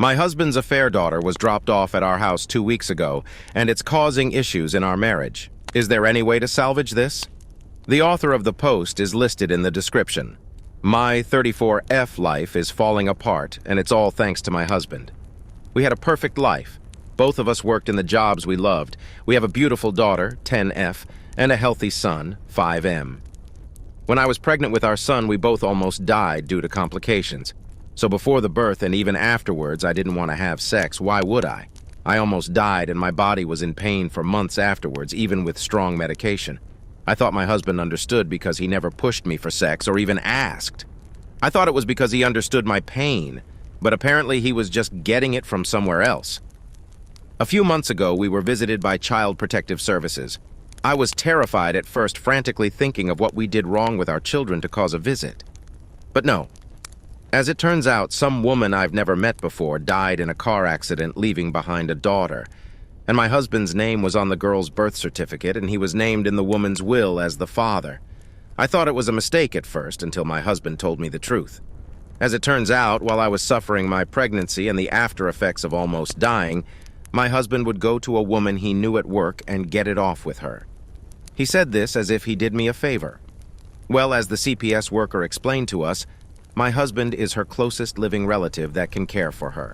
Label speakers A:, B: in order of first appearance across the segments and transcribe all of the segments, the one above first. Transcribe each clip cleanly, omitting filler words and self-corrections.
A: My husband's affair daughter was dropped off at our house 2 weeks ago, and it's causing issues in our marriage. Is there any way to salvage this? The author of the post is listed in the description. My 34F life is falling apart, and it's all thanks to my husband. We had a perfect life. Both of us worked in the jobs we loved. We have a beautiful daughter, 10F, and a healthy son, 5M. When I was pregnant with our son, we both almost died due to complications. So before the birth and even afterwards, I didn't want to have sex. Why would I? I almost died and my body was in pain for months afterwards, even with strong medication. I thought my husband understood because he never pushed me for sex or even asked. I thought it was because he understood my pain, but apparently he was just getting it from somewhere else. A few months ago, we were visited by Child Protective Services. I was terrified at first, frantically thinking of what we did wrong with our children to cause a visit. But no. As it turns out, some woman I've never met before died in a car accident leaving behind a daughter. And my husband's name was on the girl's birth certificate, and he was named in the woman's will as the father. I thought it was a mistake at first until my husband told me the truth. As it turns out, while I was suffering my pregnancy and the after effects of almost dying, my husband would go to a woman he knew at work and get it off with her. He said this as if he did me a favor. Well, as the CPS worker explained to us, my husband is her closest living relative that can care for her.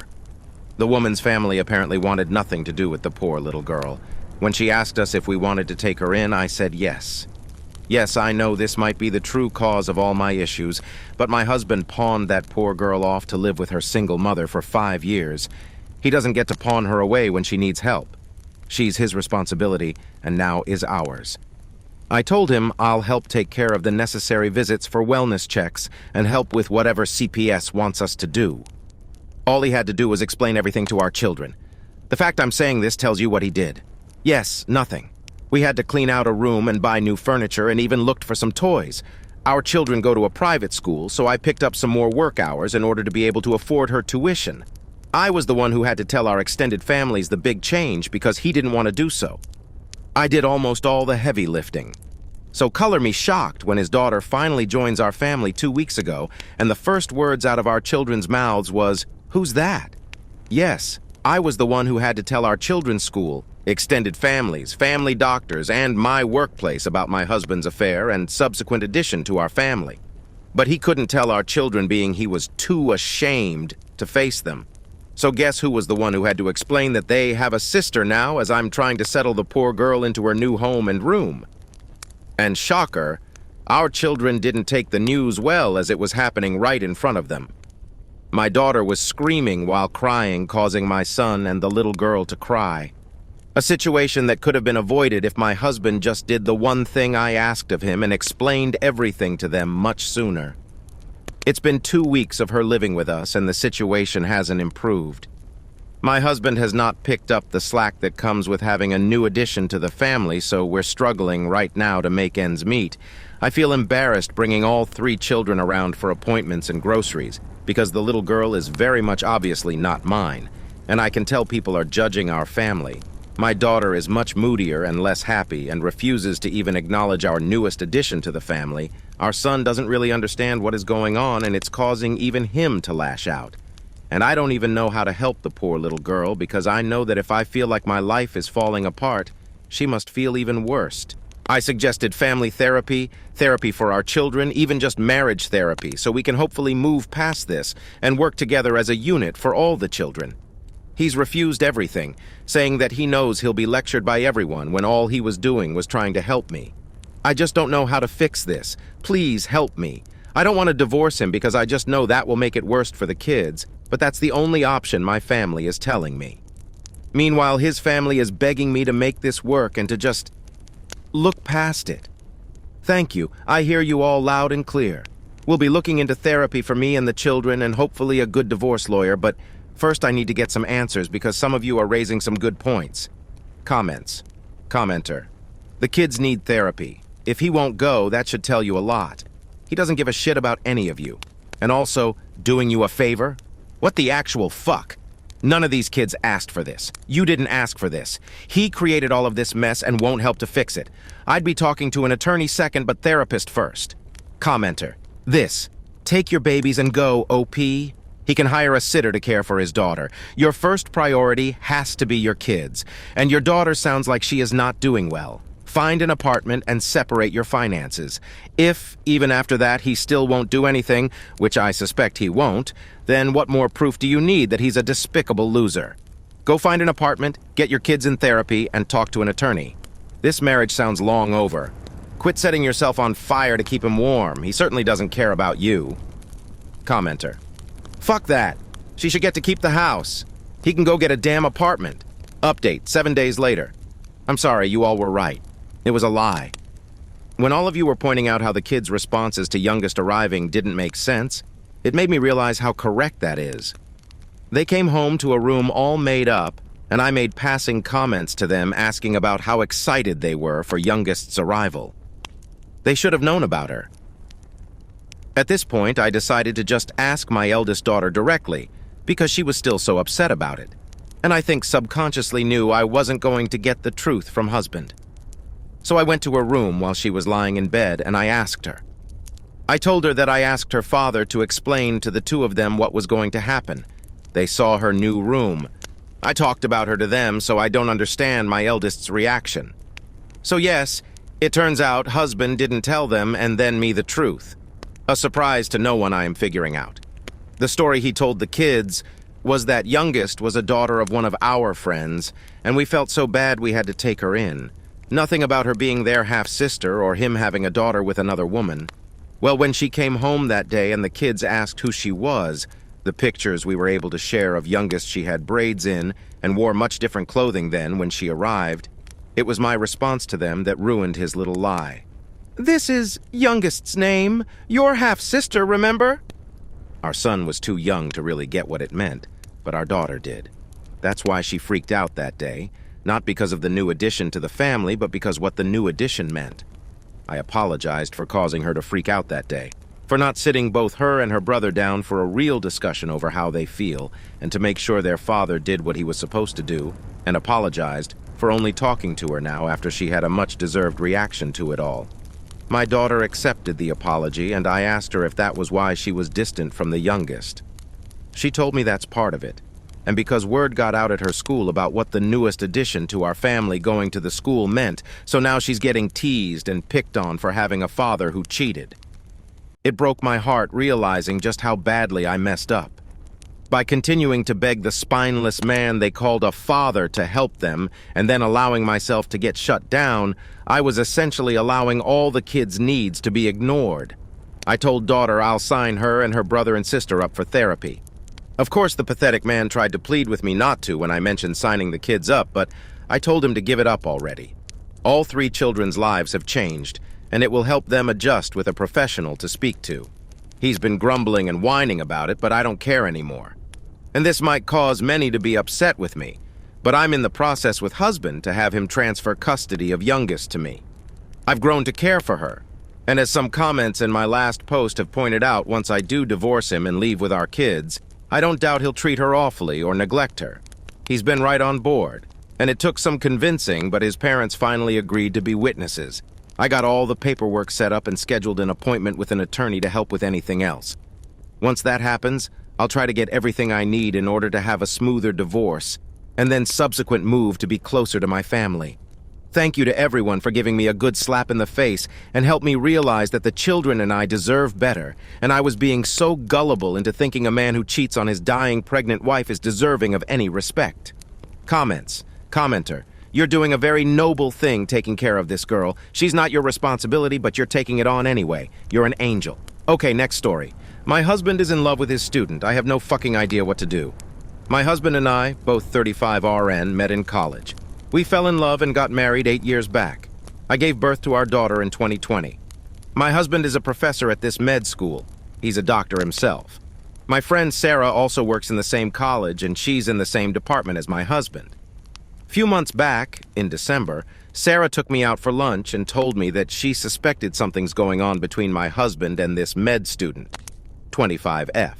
A: The woman's family apparently wanted nothing to do with the poor little girl. When she asked us if we wanted to take her in, I said yes. Yes, I know this might be the true cause of all my issues, but my husband pawned that poor girl off to live with her single mother for 5 years. He doesn't get to pawn her away when she needs help. She's his responsibility, and now is ours. I told him I'll help take care of the necessary visits for wellness checks and help with whatever CPS wants us to do. All he had to do was explain everything to our children. The fact I'm saying this tells you what he did. Yes, nothing. We had to clean out a room and buy new furniture and even looked for some toys. Our children go to a private school, so I picked up some more work hours in order to be able to afford her tuition. I was the one who had to tell our extended families the big change because he didn't want to do so. I did almost all the heavy lifting. So color me shocked when his daughter finally joins our family 2 weeks ago, and the first words out of our children's mouths was, "Who's that?" Yes, I was the one who had to tell our children's school, extended families, family doctors, and my workplace about my husband's affair and subsequent addition to our family. But he couldn't tell our children, being he was too ashamed to face them. So guess who was the one who had to explain that they have a sister now as I'm trying to settle the poor girl into her new home and room? And shocker, our children didn't take the news well as it was happening right in front of them. My daughter was screaming while crying, causing my son and the little girl to cry. A situation that could have been avoided if my husband just did the one thing I asked of him and explained everything to them much sooner. It's been 2 weeks of her living with us, and the situation hasn't improved. My husband has not picked up the slack that comes with having a new addition to the family, so we're struggling right now to make ends meet. I feel embarrassed bringing all 3 children around for appointments and groceries, because the little girl is very much obviously not mine, and I can tell people are judging our family. My daughter is much moodier and less happy and refuses to even acknowledge our newest addition to the family. Our son doesn't really understand what is going on, and it's causing even him to lash out. And I don't even know how to help the poor little girl, because I know that if I feel like my life is falling apart, she must feel even worse. I suggested family therapy, therapy for our children, even just marriage therapy, so we can hopefully move past this and work together as a unit for all the children. He's refused everything, saying that he knows he'll be lectured by everyone when all he was doing was trying to help me. I just don't know how to fix this. Please help me. I don't want to divorce him because I just know that will make it worse for the kids, but that's the only option my family is telling me. Meanwhile, his family is begging me to make this work and to just look past it. Thank you. I hear you all loud and clear. We'll be looking into therapy for me and the children and hopefully a good divorce lawyer, but first I need to get some answers because some of you are raising some good points. Comments. Commenter. The kids need therapy. If he won't go, that should tell you a lot. He doesn't give a shit about any of you. And also, doing you a favor? What the actual fuck? None of these kids asked for this. You didn't ask for this. He created all of this mess and won't help to fix it. I'd be talking to an attorney second, but therapist first. Commenter. This. Take your babies and go, OP. He can hire a sitter to care for his daughter. Your first priority has to be your kids, and your daughter sounds like she is not doing well. Find an apartment and separate your finances. If, even after that, he still won't do anything, which I suspect he won't, then what more proof do you need that he's a despicable loser? Go find an apartment, get your kids in therapy, and talk to an attorney. This marriage sounds long over. Quit setting yourself on fire to keep him warm. He certainly doesn't care about you. Commenter. Fuck that. She should get to keep the house. He can go get a damn apartment. Update, 7 days later. I'm sorry, you all were right. It was a lie. When all of you were pointing out how the kids' responses to youngest arriving didn't make sense, it made me realize how correct that is. They came home to a room all made up, and I made passing comments to them asking about how excited they were for youngest's arrival. They should have known about her. At this point, I decided to just ask my eldest daughter directly, because she was still so upset about it, and I think subconsciously knew I wasn't going to get the truth from husband. So I went to her room while she was lying in bed, and I asked her. I told her that I asked her father to explain to the two of them what was going to happen. They saw her new room. I talked about her to them, so I don't understand my eldest's reaction. So yes, it turns out husband didn't tell them and then me the truth. A surprise to no one, I am figuring out. The story he told the kids was that youngest was a daughter of one of our friends, and we felt so bad we had to take her in. Nothing about her being their half-sister or him having a daughter with another woman. Well, when she came home that day and the kids asked who she was, the pictures we were able to share of youngest she had braids in and wore much different clothing then when she arrived, it was my response to them that ruined his little lie. This is youngest's name. Your half-sister, remember? Our son was too young to really get what it meant, but our daughter did. That's why she freaked out that day. Not because of the new addition to the family, but because what the new addition meant. I apologized for causing her to freak out that day, for not sitting both her and her brother down for a real discussion over how they feel, and to make sure their father did what he was supposed to do, and apologized for only talking to her now after she had a much-deserved reaction to it all. My daughter accepted the apology, and I asked her if that was why she was distant from the youngest. She told me that's part of it. And because word got out at her school about what the newest addition to our family going to the school meant, so now she's getting teased and picked on for having a father who cheated. It broke my heart realizing just how badly I messed up. By continuing to beg the spineless man they called a father to help them, and then allowing myself to get shut down, I was essentially allowing all the kids' needs to be ignored. I told daughter I'll sign her and her brother and sister up for therapy. Of course, the pathetic man tried to plead with me not to when I mentioned signing the kids up, but I told him to give it up already. All 3 children's lives have changed, and it will help them adjust with a professional to speak to. He's been grumbling and whining about it, but I don't care anymore. And this might cause many to be upset with me, but I'm in the process with husband to have him transfer custody of youngest to me. I've grown to care for her, and as some comments in my last post have pointed out, once I do divorce him and leave with our kids, I don't doubt he'll treat her awfully or neglect her. He's been right on board, and it took some convincing, but his parents finally agreed to be witnesses. I got all the paperwork set up and scheduled an appointment with an attorney to help with anything else. Once that happens, I'll try to get everything I need in order to have a smoother divorce, and then subsequent move to be closer to my family. Thank you to everyone for giving me a good slap in the face and help me realize that the children and I deserve better, and I was being so gullible into thinking a man who cheats on his dying pregnant wife is deserving of any respect. Comments. Commenter. You're doing a very noble thing taking care of this girl. She's not your responsibility, but you're taking it on anyway. You're an angel. Okay, next story. My husband is in love with his student. I have no fucking idea what to do. My husband and I, both 35 RN, met in college. We fell in love and got married 8 years back. I gave birth to our daughter in 2020. My husband is a professor at this med school. He's a doctor himself. My friend Sarah also works in the same college, and she's in the same department as my husband. A few months back, in December, Sarah took me out for lunch and told me that she suspected something's going on between my husband and this med student, 25F.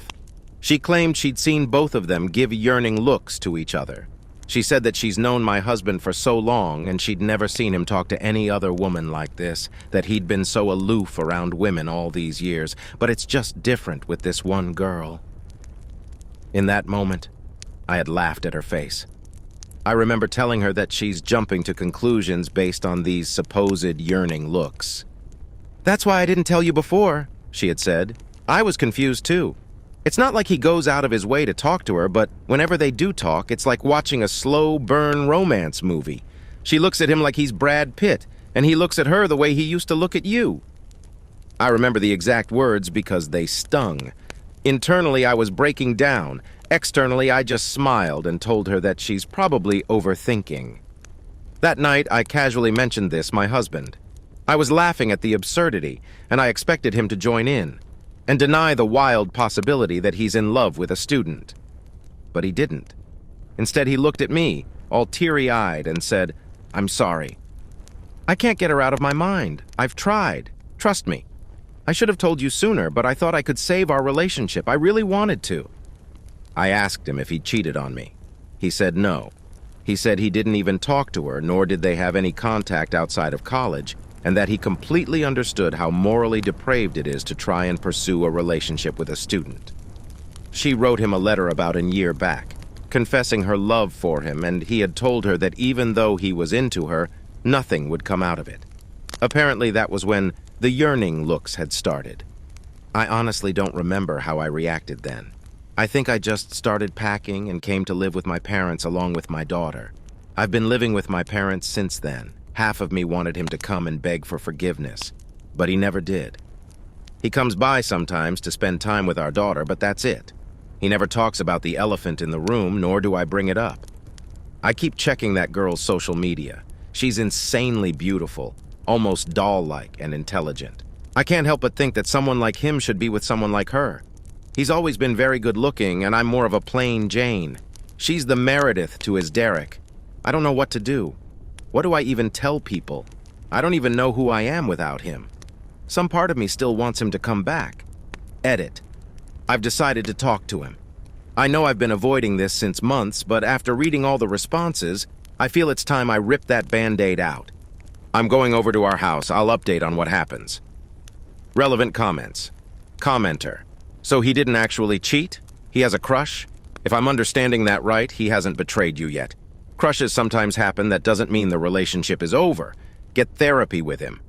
A: She claimed she'd seen both of them give yearning looks to each other. She said that she's known my husband for so long and she'd never seen him talk to any other woman like this, that he'd been so aloof around women all these years, but it's just different with this one girl. In that moment, I had laughed at her face. I remember telling her that she's jumping to conclusions based on these supposed yearning looks. "That's why I didn't tell you before," she had said. "I was confused too. It's not like he goes out of his way to talk to her, but whenever they do talk, it's like watching a slow burn romance movie. She looks at him like he's Brad Pitt, and he looks at her the way he used to look at you." I remember the exact words because they stung. Internally, I was breaking down. Externally, I just smiled and told her that she's probably overthinking. That night, I casually mentioned this, my husband. I was laughing at the absurdity, and I expected him to join in and deny the wild possibility that he's in love with a student. But he didn't. Instead, he looked at me, all teary-eyed, and said, "I'm sorry. I can't get her out of my mind. I've tried. Trust me. I should have told you sooner, but I thought I could save our relationship. I really wanted to." I asked him if he cheated on me. He said no. He said he didn't even talk to her, nor did they have any contact outside of college, and that he completely understood how morally depraved it is to try and pursue a relationship with a student. She wrote him a letter about a year back, confessing her love for him, and he had told her that even though he was into her, nothing would come out of it. Apparently that was when the yearning looks had started. I honestly don't remember how I reacted then. I think I just started packing and came to live with my parents along with my daughter. I've been living with my parents since then. Half of me wanted him to come and beg for forgiveness, but he never did. He comes by sometimes to spend time with our daughter, but that's it. He never talks about the elephant in the room, nor do I bring it up. I keep checking that girl's social media. She's insanely beautiful, almost doll-like and intelligent. I can't help but think that someone like him should be with someone like her. He's always been very good-looking, and I'm more of a plain Jane. She's the Meredith to his Derek. I don't know what to do. What do I even tell people? I don't even know who I am without him. Some part of me still wants him to come back. Edit. I've decided to talk to him. I know I've been avoiding this since months, but after reading all the responses, I feel it's time I rip that Band-Aid out. I'm going over to our house. I'll update on what happens. Relevant comments. Commenter. So he didn't actually cheat? He has a crush? If I'm understanding that right, he hasn't betrayed you yet. Crushes sometimes happen. That doesn't mean the relationship is over. Get therapy with him.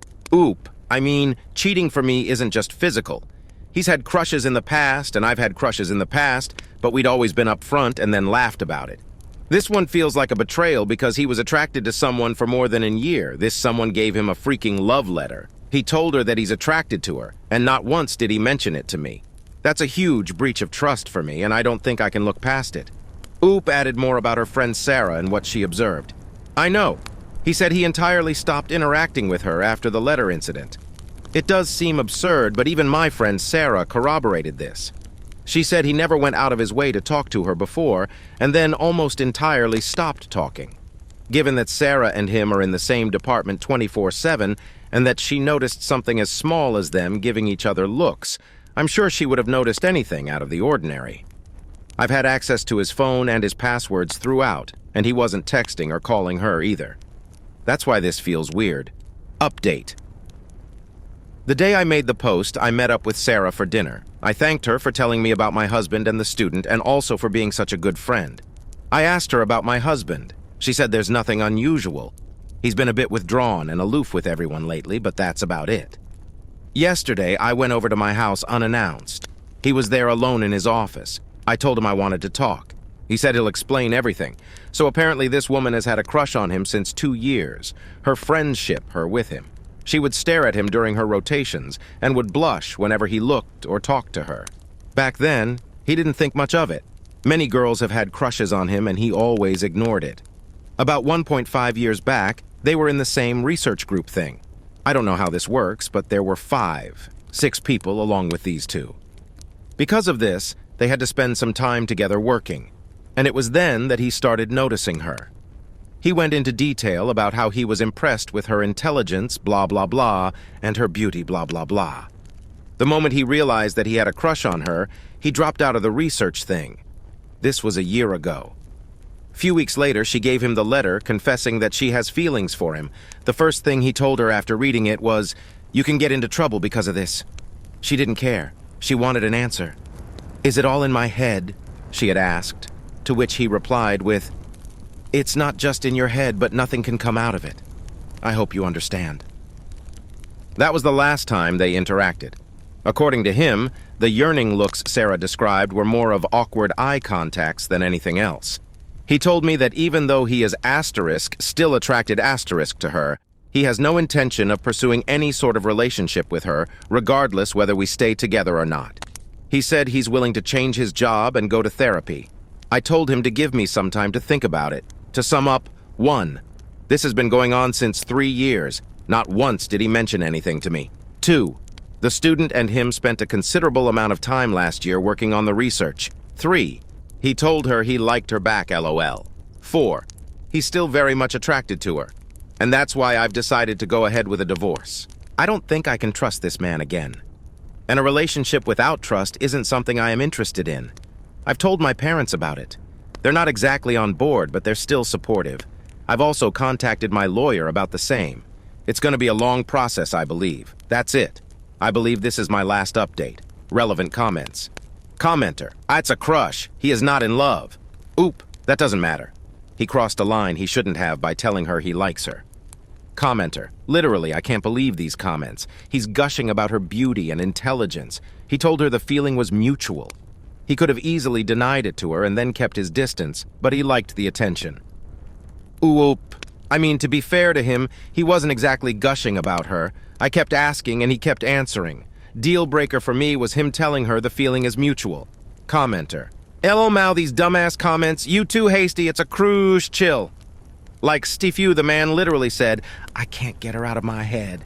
A: Cheating for me isn't just physical. He's had crushes in the past, and I've had crushes in the past, but we'd always been upfront and then laughed about it. This one feels like a betrayal because he was attracted to someone for more than a year. This someone gave him a freaking love letter. He told her that he's attracted to her, and not once did he mention it to me. That's a huge breach of trust for me, and I don't think I can look past it. Oop added more about her friend Sarah and what she observed. I know. He said he entirely stopped interacting with her after the letter incident. It does seem absurd, but even my friend Sarah corroborated this. She said he never went out of his way to talk to her before, and then almost entirely stopped talking. Given that Sarah and him are in the same department 24/7, and that she noticed something as small as them giving each other looks, I'm sure she would have noticed anything out of the ordinary. I've had access to his phone and his passwords throughout, and he wasn't texting or calling her either. That's why this feels weird. Update. The day I made the post, I met up with Sarah for dinner. I thanked her for telling me about my husband and the student, and also for being such a good friend. I asked her about my husband. She said there's nothing unusual. He's been a bit withdrawn and aloof with everyone lately, but that's about it. Yesterday, I went over to my house unannounced. He was there alone in his office. I told him I wanted to talk. He said he'll explain everything. So apparently this woman has had a crush on him since 2 years. Her friends ship her with him. She would stare at him during her rotations and would blush whenever he looked or talked to her. Back then, he didn't think much of it. Many girls have had crushes on him and he always ignored it. About 1.5 years back, they were in the same research group thing. I don't know how this works, but there were 6 people along with these 2. Because of this, they had to spend some time together working, and it was then that he started noticing her. He went into detail about how he was impressed with her intelligence, blah blah blah, and her beauty, blah blah blah. The moment he realized that he had a crush on her, he dropped out of the research thing. This was a year ago. Few weeks later, she gave him the letter confessing that she has feelings for him. The first thing he told her after reading it was, "You can get into trouble because of this." She didn't care. She wanted an answer. Is it all in my head? she had asked, to which he replied with, "It's not just in your head, but nothing can come out of it. I hope you understand." That was the last time they interacted. According to him, the yearning looks Sarah described were more of awkward eye contacts than anything else. He told me that even though he is still attracted to her, he has no intention of pursuing any sort of relationship with her, regardless whether we stay together or not. He said he's willing to change his job and go to therapy. I told him to give me some time to think about it. To sum up, 1. This has been going on since 3 years. Not once did he mention anything to me. 2. The student and him spent a considerable amount of time last year working on the research. 3. He told her he liked her back, LOL. 4. He's still very much attracted to her. And that's why I've decided to go ahead with a divorce. I don't think I can trust this man again. And a relationship without trust isn't something I am interested in. I've told my parents about it. They're not exactly on board, but they're still supportive. I've also contacted my lawyer about the same. It's going to be a long process, I believe. That's it. I believe this is my last update. Relevant comments. Commenter: "It's a crush. He is not in love." Oop, that doesn't matter. He crossed a line he shouldn't have by telling her he likes her. Commenter: "Literally, I can't believe these comments. He's gushing about her beauty and intelligence. He told her the feeling was mutual. He could have easily denied it to her and then kept his distance, but he liked the attention." Oop. I mean, to be fair to him, he wasn't exactly gushing about her. I kept asking and he kept answering. Deal breaker for me was him telling her the feeling is mutual. Commenter: "LOL, these dumbass comments. You too hasty, it's a cruise chill." Like Stifu, the man literally said, "I can't get her out of my head."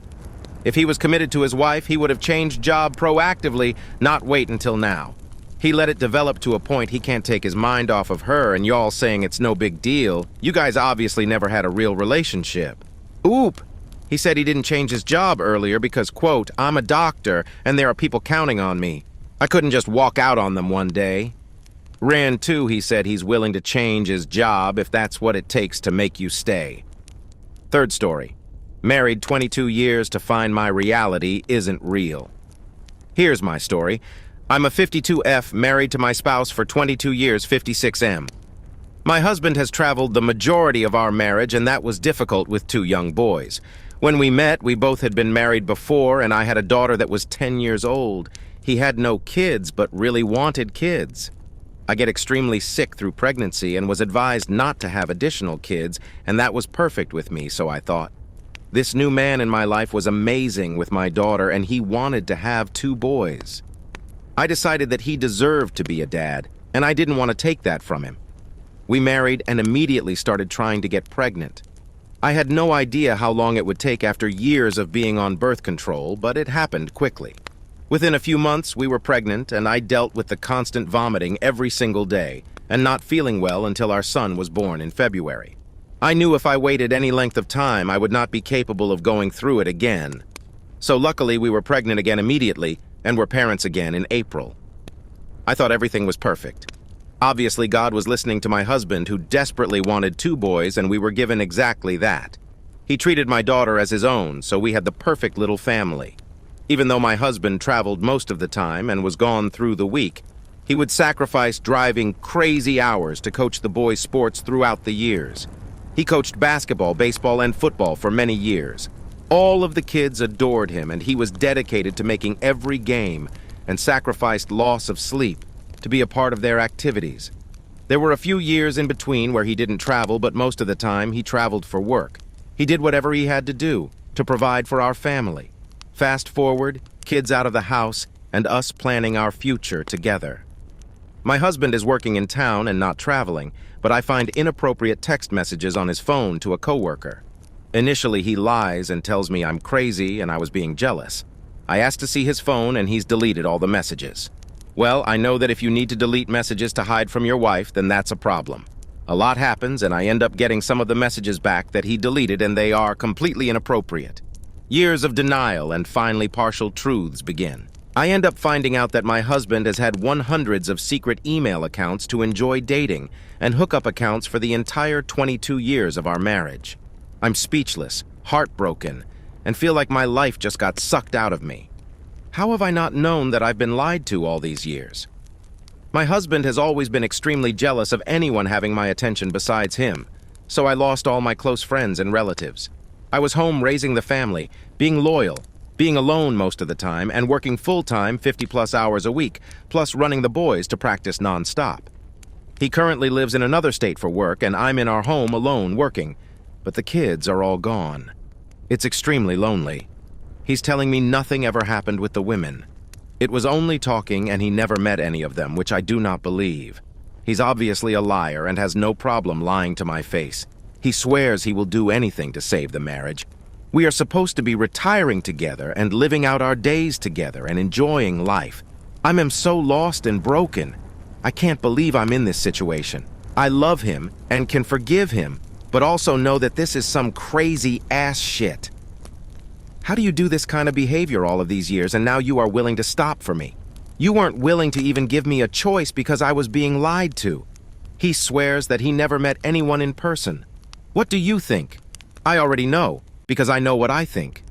A: If he was committed to his wife, he would have changed job proactively, not wait until now. He let it develop to a point he can't take his mind off of her, and y'all saying it's no big deal. You guys obviously never had a real relationship. Oop. He said he didn't change his job earlier because, quote, "I'm a doctor and there are people counting on me. I couldn't just walk out on them one day." Ran 2, he said he's willing to change his job if that's what it takes to make you stay. Third story. Married 22 years to find my reality isn't real. Here's my story. I'm a 52F, married to my spouse for 22 years, 56M. My husband has traveled the majority of our marriage, and that was difficult with 2 young boys. When we met, we both had been married before, and I had a daughter that was 10 years old. He had no kids, but really wanted kids. I get extremely sick through pregnancy and was advised not to have additional kids, and that was perfect with me, so I thought. This new man in my life was amazing with my daughter, and he wanted to have 2 boys. I decided that he deserved to be a dad, and I didn't want to take that from him. We married and immediately started trying to get pregnant. I had no idea how long it would take after years of being on birth control, but it happened quickly. Within a few months, we were pregnant, and I dealt with the constant vomiting every single day, and not feeling well until our son was born in February. I knew if I waited any length of time, I would not be capable of going through it again. So luckily, we were pregnant again immediately, and were parents again in April. I thought everything was perfect. Obviously, God was listening to my husband, who desperately wanted 2 boys, and we were given exactly that. He treated my daughter as his own, so we had the perfect little family. Even though my husband traveled most of the time and was gone through the week, he would sacrifice driving crazy hours to coach the boys' sports throughout the years. He coached basketball, baseball, and football for many years. All of the kids adored him, and he was dedicated to making every game and sacrificed loss of sleep to be a part of their activities. There were a few years in between where he didn't travel, but most of the time he traveled for work. He did whatever he had to do to provide for our family. Fast forward, kids out of the house, and us planning our future together. My husband is working in town and not traveling, but I find inappropriate text messages on his phone to a coworker. Initially, he lies and tells me I'm crazy and I was being jealous. I asked to see his phone and he's deleted all the messages. Well, I know that if you need to delete messages to hide from your wife, then that's a problem. A lot happens and I end up getting some of the messages back that he deleted, and they are completely inappropriate. Years of denial and finally partial truths begin. I end up finding out that my husband has had 100s of secret email accounts to enjoy dating and hookup accounts for the entire 22 years of our marriage. I'm speechless, heartbroken, and feel like my life just got sucked out of me. How have I not known that I've been lied to all these years? My husband has always been extremely jealous of anyone having my attention besides him, so I lost all my close friends and relatives. I was home raising the family, being loyal, being alone most of the time, and working full-time 50-plus hours a week, plus running the boys to practice non-stop. He currently lives in another state for work, and I'm in our home alone working, but the kids are all gone. It's extremely lonely. He's telling me nothing ever happened with the women. It was only talking, and he never met any of them, which I do not believe. He's obviously a liar and has no problem lying to my face. He swears he will do anything to save the marriage. We are supposed to be retiring together and living out our days together and enjoying life. I am so lost and broken. I can't believe I'm in this situation. I love him and can forgive him, but also know that this is some crazy ass shit. How do you do this kind of behavior all of these years and now you are willing to stop for me? You weren't willing to even give me a choice because I was being lied to. He swears that he never met anyone in person. What do you think? I already know, because I know what I think.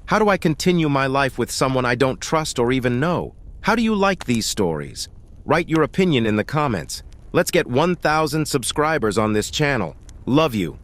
A: How do I continue my life with someone I don't trust or even know? How do you like these stories? Write your opinion in the comments. Let's get 1,000 subscribers on this channel. Love you.